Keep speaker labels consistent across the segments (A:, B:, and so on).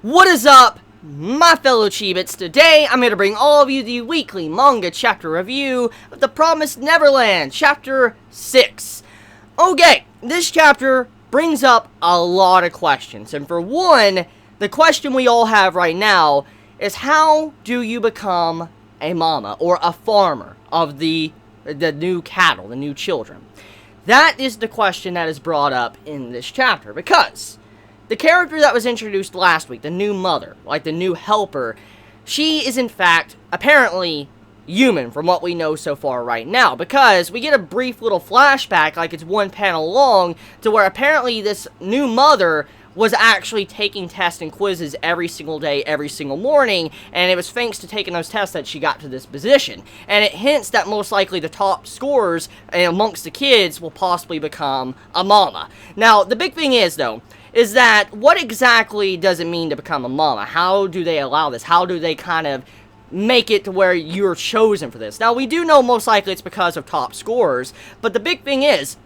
A: What is up, my fellow Chibits? Today, I'm here to bring all of you the weekly manga chapter review of The Promised Neverland, Chapter 6. Okay, this chapter brings up a lot of questions, and for one, the question we all have right now is how do you become a mama, or a farmer of the new cattle, the new children? That is the question that is brought up in this chapter, because the character that was introduced last week, the new mother, like the new helper, she is in fact, apparently, human from what we know so far right now, because we get a brief little flashback, like it's one panel long, to where apparently this new mother was actually taking tests and quizzes every single day, every single morning, and it was thanks to taking those tests that she got to this position. And it hints that most likely the top scorers amongst the kids will possibly become a mama. Now, the big thing is, though, is that what exactly does it mean to become a mama? How do they allow this? How do they kind of make it to where you're chosen for this? Now, we do know most likely it's because of top scorers, but the big thing is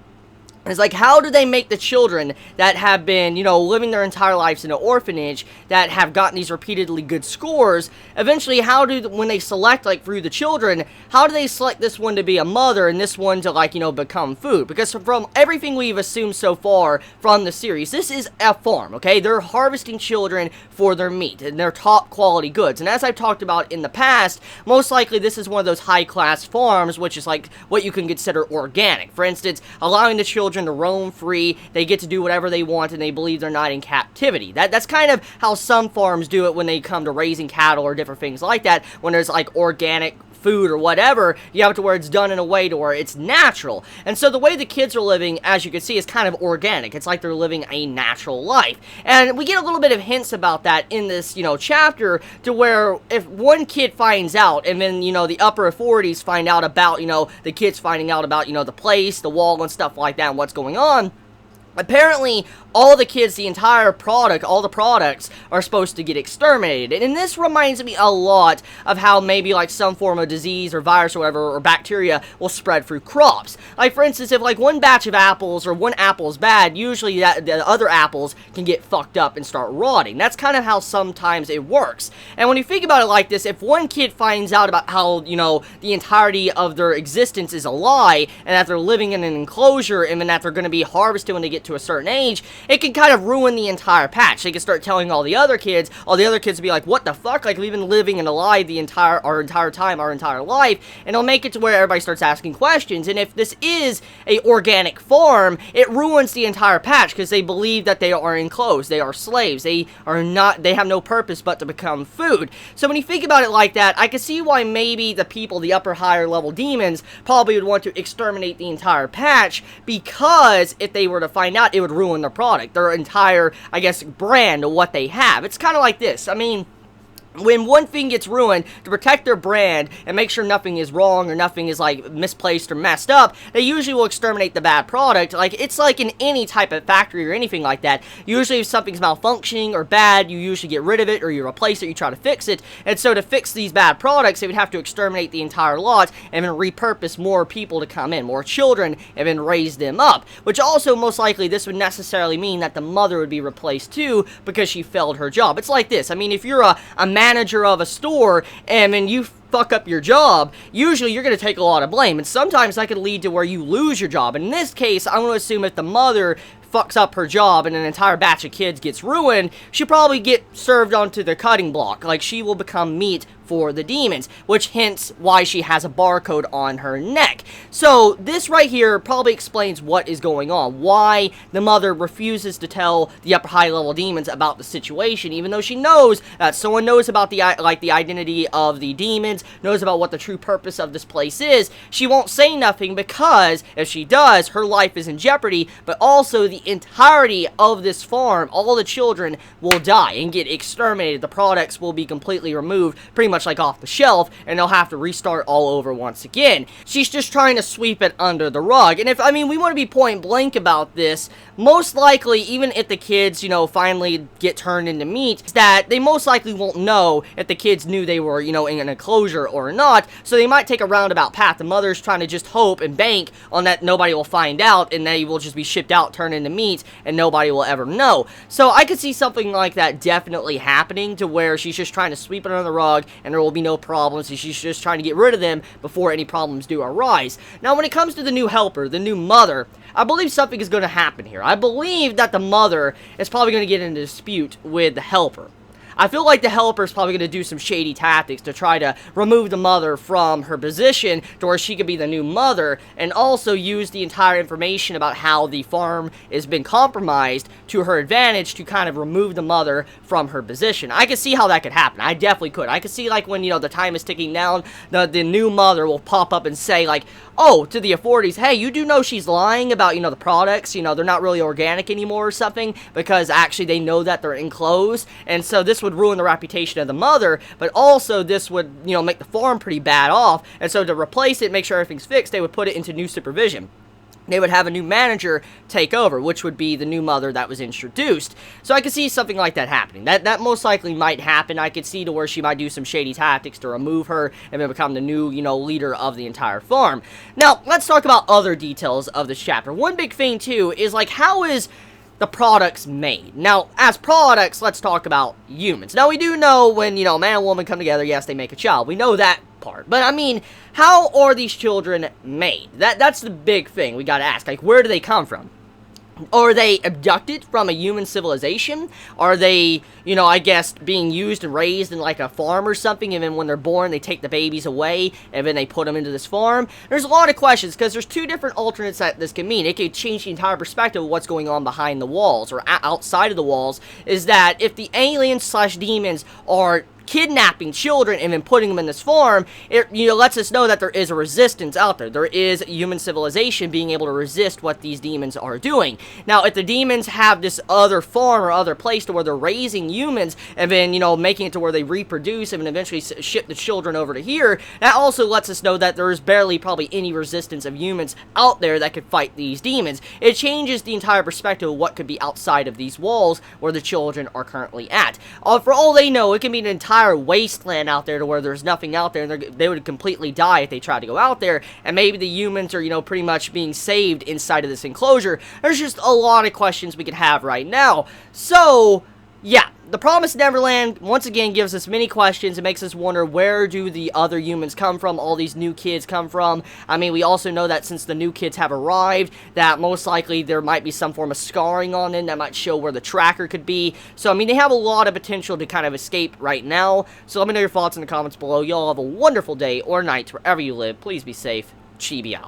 A: like, how do they make the children that have been, living their entire lives in an orphanage, that have gotten these repeatedly good scores, eventually, when they select, through the children, how do they select this one to be a mother and this one to, become food? Because from everything we've assumed so far from the series, this is a farm, okay? They're harvesting children for their meat and their top quality goods. And as I've talked about in the past, most likely this is one of those high-class farms, which is like what you can consider organic. For instance, allowing the children to roam free, they get to do whatever they want, and they believe they're not in captivity. That's kind of how some farms do it when they come to raising cattle or different things like that. When there's organic food or whatever, you have it to where it's done in a way to where it's natural. And so the way the kids are living, as you can see, is kind of organic. It's like they're living a natural life. And we get a little bit of hints about that in this, chapter, to where if one kid finds out, and then, the upper authorities find out about, the kids finding out about, the place, the wall, and stuff like that, and what's going on, apparently, all the kids, the entire product, all the products are supposed to get exterminated. And this reminds me a lot of how maybe some form of disease or virus or whatever, or bacteria will spread through crops. Like, for instance, if one batch of apples or one apple is bad, usually the other apples can get fucked up and start rotting. That's kind of how sometimes it works. And when you think about it like this, if one kid finds out about how, the entirety of their existence is a lie, and that they're living in an enclosure, and then that they're going to be harvested when they get to a certain age, it can kind of ruin the entire patch. They can start telling all the other kids will be like, what the fuck? We've been living and alive our entire life, and it'll make it to where everybody starts asking questions. And if this is a organic farm, it ruins the entire patch, because they believe that they are enclosed, they are slaves, they have no purpose but to become food. So when you think about it like that, I can see why maybe the people, the upper higher level demons, probably would want to exterminate the entire patch, because if they were to find out, it would ruin their product, their entire, brand of what they have. It's kind of like this. I mean, when one thing gets ruined, to protect their brand and make sure nothing is wrong or nothing is misplaced or messed up, they usually will exterminate the bad product. It's like in any type of factory or anything like that. Usually if something's malfunctioning or bad, you usually get rid of it, or you replace it, you try to fix it. And so to fix these bad products, they would have to exterminate the entire lot and then repurpose more people to come in, more children, and then raise them up. Which also, most likely, this would necessarily mean that the mother would be replaced too, because she failed her job. It's like this. I mean, if you're a manager of a store, and then you fuck up your job, usually you're going to take a lot of blame, and sometimes that could lead to where you lose your job. And in this case, I'm going to assume if the mother fucks up her job and an entire batch of kids gets ruined, she'll probably get served onto the cutting block. She will become meat for the demons, which hints why she has a barcode on her neck. So this right here probably explains what is going on, why the mother refuses to tell the upper high level demons about the situation, even though she knows that someone knows about the identity of the demons, knows about what the true purpose of this place is. She won't say nothing, because if she does, her life is in jeopardy, but also the entirety of this farm, all the children will die and get exterminated. The products will be completely removed, pretty much much like off the shelf, and they'll have to restart all over once again. She's just trying to sweep it under the rug. And I mean, we want to be point blank about this. Most likely, even if the kids, finally get turned into meat, that they most likely won't know if the kids knew they were, in an enclosure or not. So they might take a roundabout path. The mother's trying to just hope and bank on that nobody will find out, and they will just be shipped out, turned into meat, and nobody will ever know. So I could see something like that definitely happening, to where she's just trying to sweep it under the rug, and there will be no problems, and she's just trying to get rid of them before any problems do arise. Now, when it comes to the new helper, the new mother, I believe something is going to happen here. I believe that the mother is probably going to get in a dispute with the helper. I feel like the helper is probably going to do some shady tactics to try to remove the mother from her position to where she could be the new mother, and also use the entire information about how the farm has been compromised to her advantage to kind of remove the mother from her position. I could see how that could happen. I definitely could. I could see, like, when, the time is ticking down, the new mother will pop up and say, like, oh, to the authorities, hey, you do know she's lying about, the products, they're not really organic anymore or something, because actually they know that they're enclosed, and so this would ruin the reputation of the mother, but also this would, make the farm pretty bad off, and so to replace it, make sure everything's fixed, they would put it into new supervision. They would have a new manager take over, which would be the new mother that was introduced. So I could see something like that happening. That most likely might happen. I could see to where she might do some shady tactics to remove her and then become the new, leader of the entire farm. Now, let's talk about other details of this chapter. One big thing, too, is, like, how is the products made? Now, as products, let's talk about humans. Now, we do know when, man and woman come together, yes, they make a child. We know that part. But, I mean, how are these children made? That's the big thing we gotta ask. Like, where do they come from? Are they abducted from a human civilization? Are they, I guess, being used and raised in, like, a farm or something, and then when they're born, they take the babies away, and then they put them into this farm? There's a lot of questions, because there's two different alternates that this can mean. It could change the entire perspective of what's going on behind the walls, or outside of the walls, is that if the aliens/demons are kidnapping children and then putting them in this farm, it lets us know that there is a resistance out there. There is human civilization being able to resist what these demons are doing. Now, if the demons have this other farm or other place to where they're raising humans and then, making it to where they reproduce and then eventually ship the children over to here, that also lets us know that there is barely probably any resistance of humans out there that could fight these demons. It changes the entire perspective of what could be outside of these walls where the children are currently at. For all they know, it can be an entire wasteland out there to where there's nothing out there, and they would completely die if they tried to go out there, and maybe the humans are, pretty much being saved inside of this enclosure. There's just a lot of questions we could have right now. So, yeah, the Promised Neverland, once again, gives us many questions. It makes us wonder, where do the other humans come from? All these new kids come from? I mean, we also know that since the new kids have arrived, that most likely there might be some form of scarring on them that might show where the tracker could be. So, I mean, they have a lot of potential to kind of escape right now. So, let me know your thoughts in the comments below. Y'all have a wonderful day or night wherever you live. Please be safe. Chibi out.